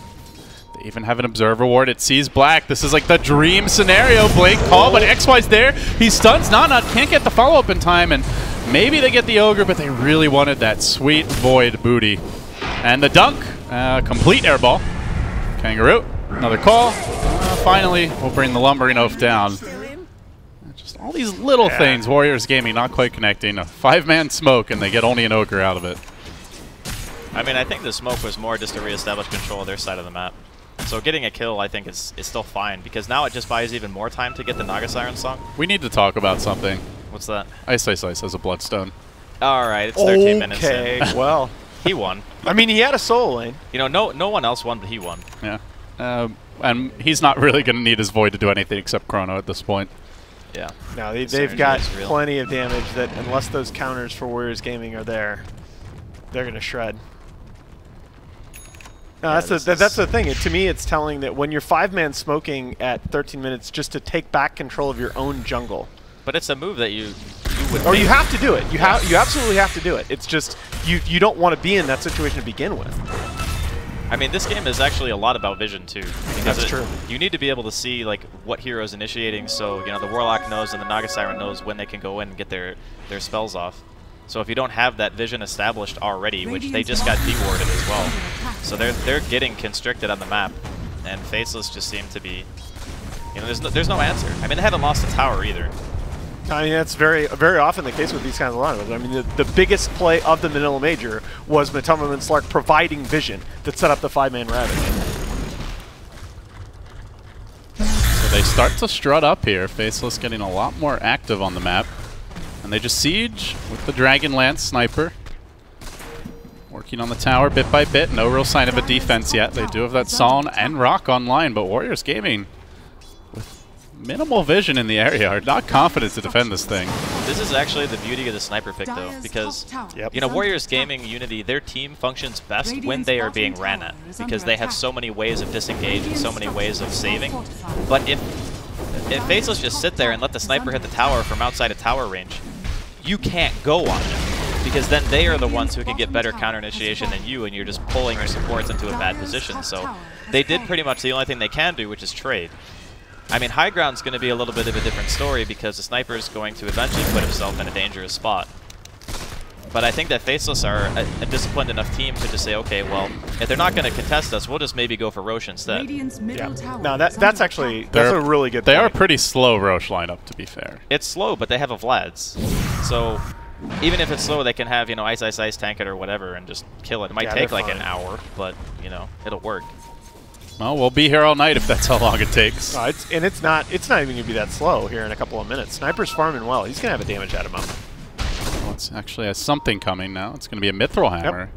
Speaker 3: They even have an Observer Ward. It sees Black. This is like the dream scenario. Blake call, but XY's there. He stuns Nana, can't get the follow-up in time, and maybe they get the Ogre, but they really wanted that sweet Void booty. And the dunk, complete airball. Kangaroo, another call. Finally, we'll bring the Lumbering Oaf down. Just all these little things, Warriors Gaming not quite connecting. A 5-man smoke, and they get only an Ogre out of it.
Speaker 2: I mean, I think the smoke was more just to reestablish control of their side of the map. So getting a kill, I think, is still fine, because now it just buys even more time to get the Naga Siren song.
Speaker 3: We need to talk about something.
Speaker 2: What's that?
Speaker 3: Ice has a Bloodstone.
Speaker 2: All right, it's 13 minutes in.
Speaker 1: Okay, well.
Speaker 2: He won.
Speaker 1: I mean, he had a soul lane.
Speaker 2: You know, no one else won, but he won.
Speaker 3: Yeah. And he's not really going to need his Void to do anything except Chrono at this point.
Speaker 2: Yeah.
Speaker 1: No, they've got plenty of damage that, unless those counters for Warriors Gaming are there, they're going to shred. No, yeah, that's the thing. To me, it's telling that when you're 5-man smoking at 13 minutes just to take back control of your own jungle.
Speaker 2: But it's a move that you would
Speaker 1: you have to do it. You absolutely have to do it. It's just you don't want to be in that situation to begin with.
Speaker 2: I mean, this game is actually a lot about vision too.
Speaker 1: That's true.
Speaker 2: You need to be able to see like what hero's initiating, so you know the Warlock knows and the Naga Siren knows when they can go in and get their spells off. So if you don't have that vision established already, which they just got dewarded as well, so they're getting constricted on the map, and Faceless just seem to be, you know, there's no answer. I mean, they haven't lost a tower either.
Speaker 1: I mean, that's very often the case with these kinds of lineups. I mean, the biggest play of the Manila Major was Matoma and Slark providing vision that set up the 5-man Ravage.
Speaker 2: So
Speaker 3: They start to strut up here. Faceless getting a lot more active on the map. And they just siege with the Dragon Lance sniper. Working on the tower bit by bit. No real sign of a defense yet. They do have that Soln and Rock online, but Warriors Gaming with minimal vision in the area are not confident to defend this thing.
Speaker 2: This is actually the beauty of the sniper pick, though, because you know, Warriors Gaming Unity, their team functions best when they are being ran at, because they have so many ways of disengage and so many ways of saving. But if Faceless just sit there and let the sniper hit the tower from outside of tower range, you can't go on them, because then they are the ones who can get better counter initiation than you, and you're just pulling your supports into a bad position. So they did pretty much the only thing they can do, which is trade. I mean, high ground's going to be a little bit of a different story, because the sniper is going to eventually put himself in a dangerous spot. But I think that Faceless are a disciplined enough team to just say, okay, well, if they're not going to contest us, we'll just maybe go for Roche instead.
Speaker 1: Yeah. No, that's actually a really good
Speaker 3: They
Speaker 1: point.
Speaker 3: are a pretty slow Roche lineup, to be fair.
Speaker 2: It's slow, but they have a Vlad's. So even if it's slow, they can have, you know, ice, tank it or whatever and just kill it. It might take like an hour, but, you know, it'll work.
Speaker 3: Well, we'll be here all night if that's how long it takes.
Speaker 1: It's not even going to be that slow here in a couple of minutes. Sniper's farming well. He's going to have a damage at him up.
Speaker 3: Well, it's actually has something coming now. It's going to be a Mithril Hammer.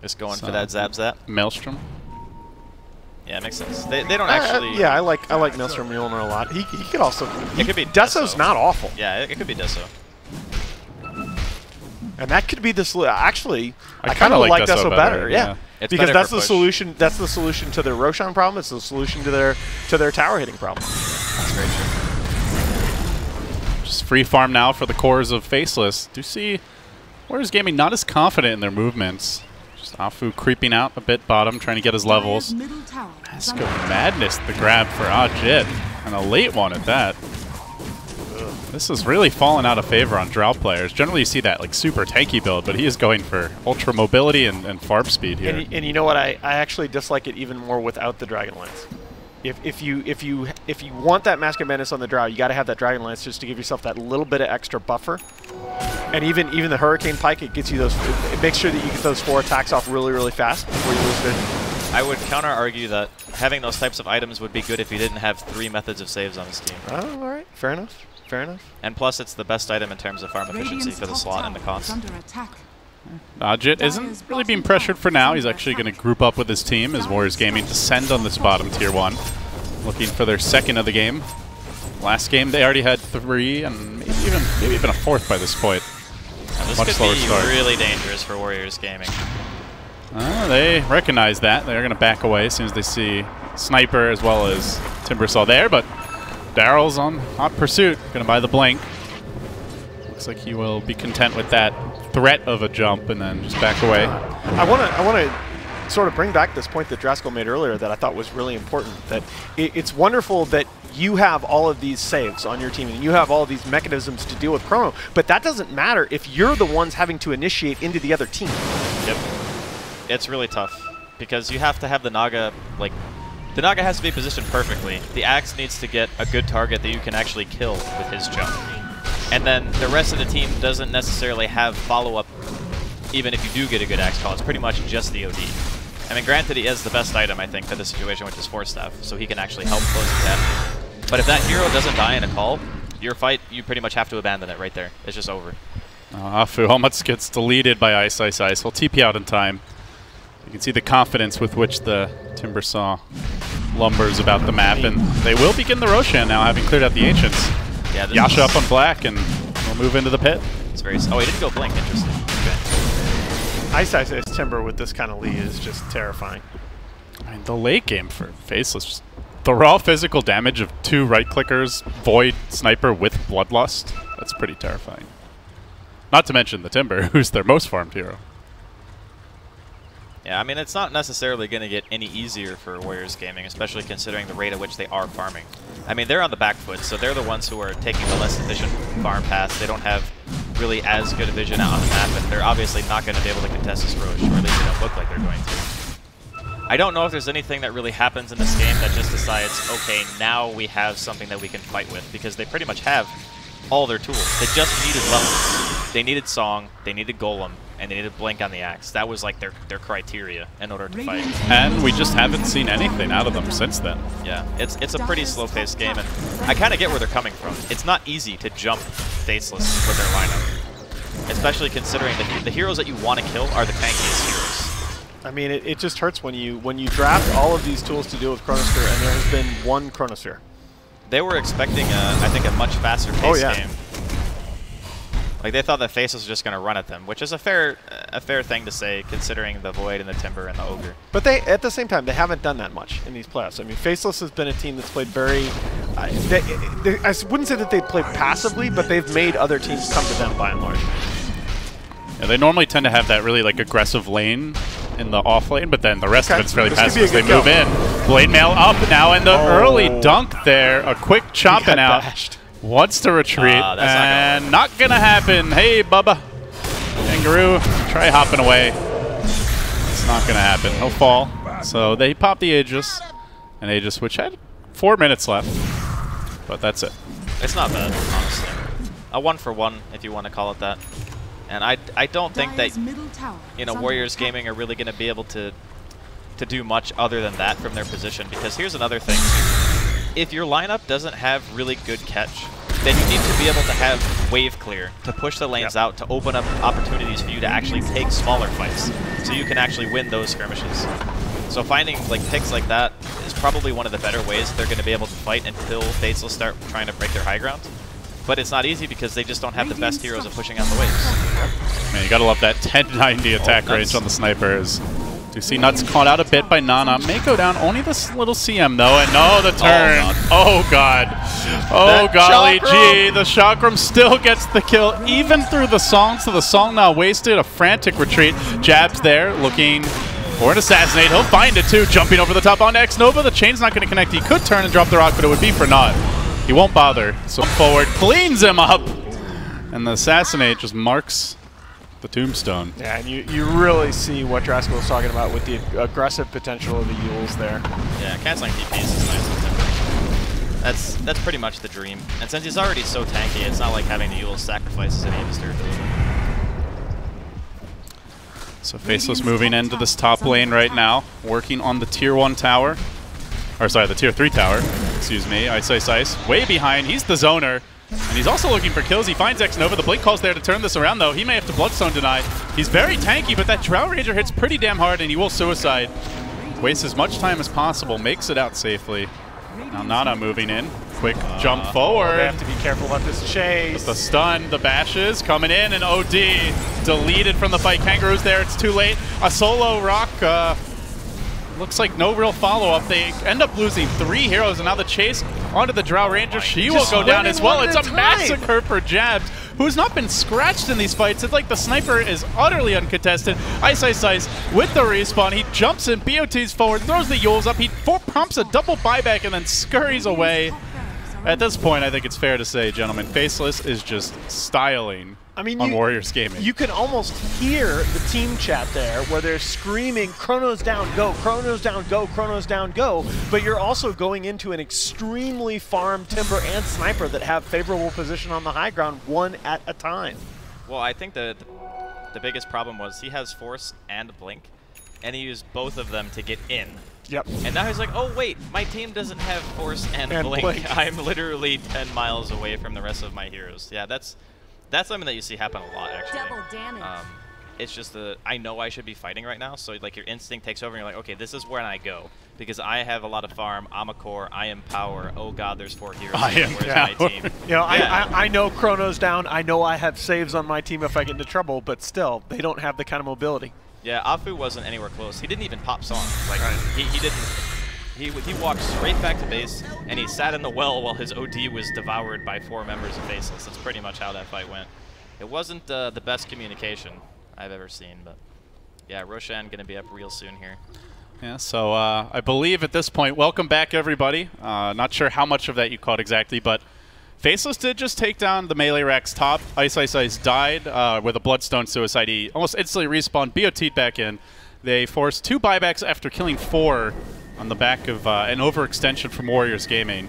Speaker 2: Just going for that zap.
Speaker 3: Maelstrom.
Speaker 2: Yeah, it makes sense. They don't actually...
Speaker 1: yeah, I like Maelstrom Mjolnir a lot. He could also...
Speaker 2: It could be
Speaker 1: Deso's not awful.
Speaker 2: Yeah, it could be Deso.
Speaker 1: And that could be the solution. Actually,
Speaker 3: I kind of like Deso
Speaker 1: better. Yeah. Because
Speaker 2: better
Speaker 1: that's
Speaker 2: for
Speaker 1: the
Speaker 2: push.
Speaker 1: solution. That's the solution to their Roshan problem. It's the solution to their tower hitting problem.
Speaker 2: That's very true.
Speaker 3: Just free farm now for the cores of Faceless. Do you see Warriors Gaming not as confident in their movements? Just Afu creeping out a bit bottom, trying to get his levels. Mask of Madness, the grab for Ajit, and a late one at that. This is really fallen out of favor on Drow players. Generally, you see that like super tanky build, but he is going for ultra mobility and farm speed here.
Speaker 1: And you know what? I actually dislike it even more without the Dragon Lance. If you want that Mask of Madness on the Drow, you got to have that Dragon Lance just to give yourself that little bit of extra buffer. And even the Hurricane Pike, it gets you those. It makes sure that you get those 4 attacks off really fast before you lose vision.
Speaker 2: I would counter-argue that having those types of items would be good if you didn't have 3 methods of saves on this team.
Speaker 1: Oh, all right, fair enough. Fair enough.
Speaker 2: And plus, it's the best item in terms of farm efficiency for the slot and the cost.
Speaker 3: Ajit isn't really being pressured for now. He's actually going to group up with his team as Warriors Gaming descend on this bottom tier 1. Looking for their second of the game. Last game they already had 3 and maybe even a 4th by this point.
Speaker 2: Now, this
Speaker 3: Much
Speaker 2: could
Speaker 3: slower
Speaker 2: be
Speaker 3: start.
Speaker 2: really dangerous for Warriors Gaming.
Speaker 3: They recognize that. They're going to back away as soon as they see Sniper as well as Timbersaw there, but Daryl's on hot pursuit. Going to buy the blink. Looks like he will be content with that threat of a jump and then just back away.
Speaker 1: I want to sort of bring back this point that Draskell made earlier that I thought was really important. That it's wonderful that you have all of these saves on your team and you have all of these mechanisms to deal with Chrono, but that doesn't matter if you're the ones having to initiate into the other team.
Speaker 2: Yep. It's really tough because you have to have the Naga, like, the Naga has to be positioned perfectly. The Axe needs to get a good target that you can actually kill with his jump. And then the rest of the team doesn't necessarily have follow-up, even if you do get a good Axe call. It's pretty much just the OD. I mean, granted, he has the best item, I think, for this situation, which is Force Staff, so he can actually help close the gap. But if that hero doesn't die in a call, your fight, you pretty much have to abandon it right there. It's just over.
Speaker 3: Afu almost gets deleted by Ice. He'll TP out in time. You can see the confidence with which the Timbersaw lumbers about the map, and they will begin the Roshan now, having cleared out the Ancients.
Speaker 2: Yeah,
Speaker 3: Yasha up on black, and we'll move into the pit.
Speaker 2: It's very. Oh, he didn't go blink. Interesting. Okay.
Speaker 1: Ice Timber with this kind of lead is just terrifying.
Speaker 3: I mean, the late game for Faceless, just the raw physical damage of 2 right-clickers, Void, Sniper with Bloodlust, that's pretty terrifying. Not to mention the Timber, who's their most farmed hero.
Speaker 2: Yeah, I mean, it's not necessarily going to get any easier for Warriors Gaming, especially considering the rate at which they are farming. I mean, they're on the back foot, so they're the ones who are taking the less efficient farm paths. They don't have really as good a vision out on the map, and they're obviously not going to be able to contest this Roche, or at least they don't look like they're going to. I don't know if there's anything that really happens in this game that just decides, okay, now we have something that we can fight with, because they pretty much have all their tools. They just needed levels. They needed Song, they needed Golem, and they needed Blink on the Axe. That was like their criteria in order to fight.
Speaker 3: And we just haven't seen anything out of them since then.
Speaker 2: Yeah, it's a pretty slow-paced game, and I kind of get where they're coming from. It's not easy to jump Faceless with their lineup, especially considering the heroes that you want to kill are the tankiest heroes.
Speaker 1: I mean, it just hurts when you draft all of these tools to deal with Chronosphere, and there has been one Chronosphere.
Speaker 2: They were expecting, I think, a much faster pace game. Like, they thought that Faceless was just going to run at them, which is a fair thing to say, considering the Void and the Timber and the Ogre.
Speaker 1: But they, at the same time, they haven't done that much in these playoffs. I mean, Faceless has been a team that's played very... I wouldn't say that they've played passively, but they've made other teams come to them by and large.
Speaker 3: Yeah, they normally tend to have that really like aggressive lane in the off lane, but then the rest of it's fairly passive as they move in. Blade Mail up now, and the early dunk there. A quick chopping out.
Speaker 1: Bashed.
Speaker 3: Wants to retreat, and not gonna happen. Hey, Bubba. Kangaroo, try hopping away. It's not gonna happen. He'll fall. So they pop the Aegis, and Aegis, which had 4 minutes left, but that's it.
Speaker 2: It's not bad, honestly. A 1-for-1, if you want to call it that. And I don't think that Warriors Gaming are really going to be able to do much other than that from their position, because here's another thing. If your lineup doesn't have really good catch, then you need to be able to have wave clear to push the lanes out, to open up opportunities for you to actually take smaller fights, so you can actually win those skirmishes. So finding like picks like that is probably one of the better ways they're going to be able to fight until Faceless start trying to break their high ground. But it's not easy because they just don't have the best heroes at pushing out the waves.
Speaker 3: Man, you gotta love that 1090 attack range on the snipers. Do see Nuts caught out a bit by Nana. May go down only this little CM though, and no, the turn. Oh god. Oh golly gee, the Chakram still gets the kill, even through the song, so the song not wasted. A frantic retreat. Jabs there, looking for an assassinate. He'll find it too, jumping over the top onto X-Nova. The chain's not gonna connect. He could turn and drop the rock, but it would be for naught. He won't bother. So forward, cleans him up, and the assassinate just marks the tombstone.
Speaker 1: Yeah, and you really see what Draskell was talking about with the aggressive potential of the Yules there.
Speaker 2: Yeah, canceling DPs is nice with Timber. That's pretty much the dream. And since he's already so tanky, it's not like having the Yules sacrifices any of his durability.
Speaker 3: So Faceless moving into this top lane right now, working on the tier 1 tower. Or sorry, the tier 3 tower. Excuse me. Ice. Way behind. He's the zoner. And he's also looking for kills. He finds X-Nova. The Blink Call's there to turn this around, though. He may have to Bloodstone deny. He's very tanky, but that Drow Ranger hits pretty damn hard, and he will suicide. Wastes as much time as possible. Makes it out safely. Now Nana moving in. Quick jump forward.
Speaker 1: They have to be careful about this chase.
Speaker 3: With the stun, the bashes coming in, and OD deleted from the fight. Kangaroo's there. It's too late. A solo rock. Looks like no real follow-up. They end up losing 3 heroes, and now the chase onto the Drow Ranger. She will go down as well. It's a massacre for Jabs, who's not been scratched in these fights. It's like the sniper is utterly uncontested. Ice with the respawn. He jumps in, BOTs forward, throws the Yules up. He prompts a double buyback and then scurries away. At this point, I think it's fair to say, gentlemen, Faceless is just styling on Warriors Gaming.
Speaker 1: You can almost hear the team chat there where they're screaming, Chronos down, go, Chronos down, go, Chronos down, go. But you're also going into an extremely farmed Timber and Sniper that have favorable position on the high ground, one at a time.
Speaker 2: Well, I think the biggest problem was he has Force and Blink, and he used both of them to get in.
Speaker 1: Yep.
Speaker 2: And now he's like, oh wait, my team doesn't have Force and Blink. I'm literally 10 miles away from the rest of my heroes. Yeah, that's something that you see happen a lot, actually.
Speaker 4: Double damage.
Speaker 2: It's just I know I should be fighting right now, so like your instinct takes over and you're like, okay, this is where I go. Because I have a lot of farm, I'm a core, I am power, oh god, there's 4 heroes. Where's my team?
Speaker 1: You know, I know Chrono's down, I know I have saves on my team if I get into trouble, but still, they don't have the kind of mobility.
Speaker 2: Yeah, Afu wasn't anywhere close. He didn't even pop Song. Like, he didn't. He walked straight back to base, and he sat in the well while his OD was devoured by 4 members of Faceless. That's pretty much how that fight went. It wasn't the best communication I've ever seen, but yeah, Roshan going to be up real soon here.
Speaker 3: Yeah, so I believe at this point, welcome back everybody. Not sure how much of that you caught exactly, but Faceless did just take down the melee Rax top. Ice died with a Bloodstone suicide. He almost instantly respawned, BOT'd back in. They forced 2 buybacks after killing 4 on the back of an overextension from Warriors Gaming,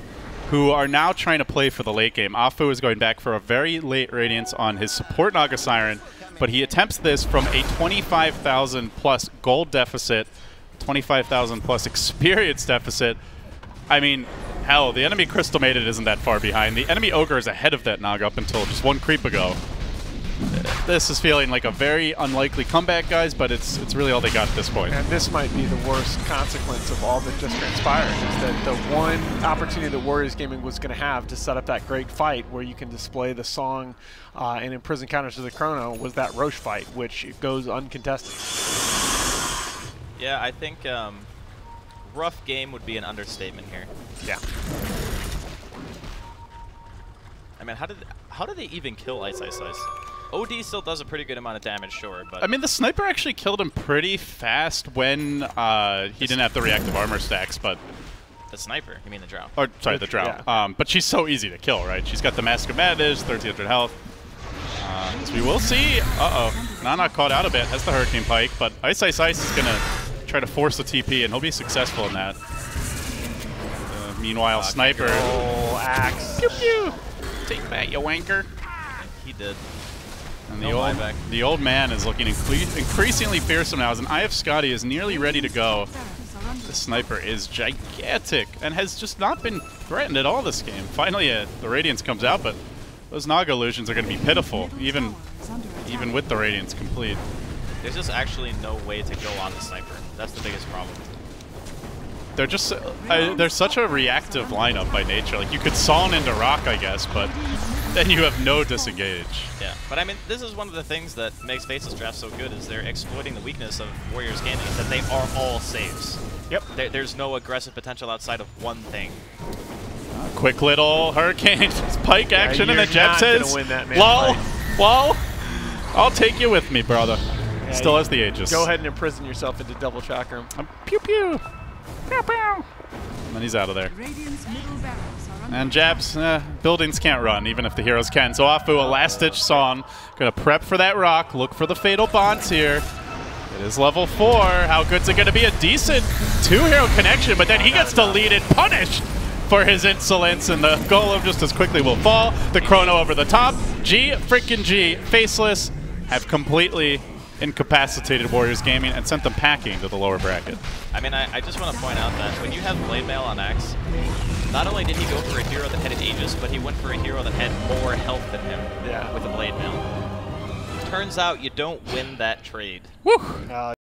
Speaker 3: who are now trying to play for the late game. Afu is going back for a very late Radiance on his support Naga Siren, but he attempts this from a 25,000 plus gold deficit, 25,000 plus experience deficit. I mean, hell, the enemy Crystal Maiden isn't that far behind. The enemy Ogre is ahead of that Naga up until just one creep ago. This is feeling like a very unlikely comeback, guys, but it's really all they got at this point.
Speaker 1: And this might be the worst consequence of all that just transpired, is that the one opportunity that Warriors Gaming was going to have to set up that great fight where you can display the song and imprison counters to the Chrono was that Roche fight, which goes uncontested.
Speaker 2: Yeah, I think rough game would be an understatement here.
Speaker 1: Yeah.
Speaker 2: I mean, how did they even kill Ice Ice Ice? OD still does a pretty good amount of damage, sure, but...
Speaker 3: I mean, the sniper actually killed him pretty fast when he didn't have the reactive armor stacks, but...
Speaker 2: The sniper? You mean the Drow?
Speaker 3: Or, sorry, the Drow. Yeah. But she's so easy to kill, right? She's got the Mask of Madness, 1,300 health. So we will see... Uh-oh. Nana caught out a bit, has the Hurricane Pike, but Ice Ice Ice is going to try to force the TP, and he'll be successful in that. Meanwhile, Sniper...
Speaker 1: Oh, axe.
Speaker 3: Pew pew! Take that, you wanker.
Speaker 2: He did.
Speaker 3: And the old man is looking increasingly fearsome now, as an Eye of Scotty is nearly ready to go. The Sniper is gigantic and has just not been threatened at all this game. Finally, the Radiance comes out, but those Naga illusions are going to be pitiful, even with the Radiance complete.
Speaker 2: There's just actually no way to go on the Sniper. That's the biggest problem.
Speaker 3: They're just they're such a reactive lineup by nature. Like, you could Sawn into Rock, I guess, but then you have no disengage.
Speaker 2: Yeah, but I mean, this is one of the things that makes Faceless draft so good, is they're exploiting the weakness of Warriors Gaming, is that they are all saves.
Speaker 1: Yep.
Speaker 2: There's no aggressive potential outside of one thing.
Speaker 3: Quick little Hurricane Pike action, and then Jeb says,
Speaker 1: "Lol,
Speaker 3: lol, I'll take you with me, brother." Yeah, still has the Aegis.
Speaker 1: Go ahead and imprison yourself into double chakra.
Speaker 3: Pew pew. Pew pew. And then he's out of there. And Jabs, buildings can't run, even if the heroes can. So Afu, a last-ditch song. Gonna prep for that rock, look for the Fatal Bonds here. It is level 4. How good's it gonna be? A decent two-hero connection, but then he gets deleted, punished for his insolence, and the Golem just as quickly will fall. The Chrono over the top. G, Faceless have completely incapacitated Warriors Gaming and sent them packing to the lower bracket.
Speaker 2: I mean, I just want to point out that when you have Blade Mail on Axe, not only did he go for a hero that had an Aegis, but he went for a hero that had more health than him with a Blade Mail. Turns out you don't win that trade.
Speaker 3: Woo!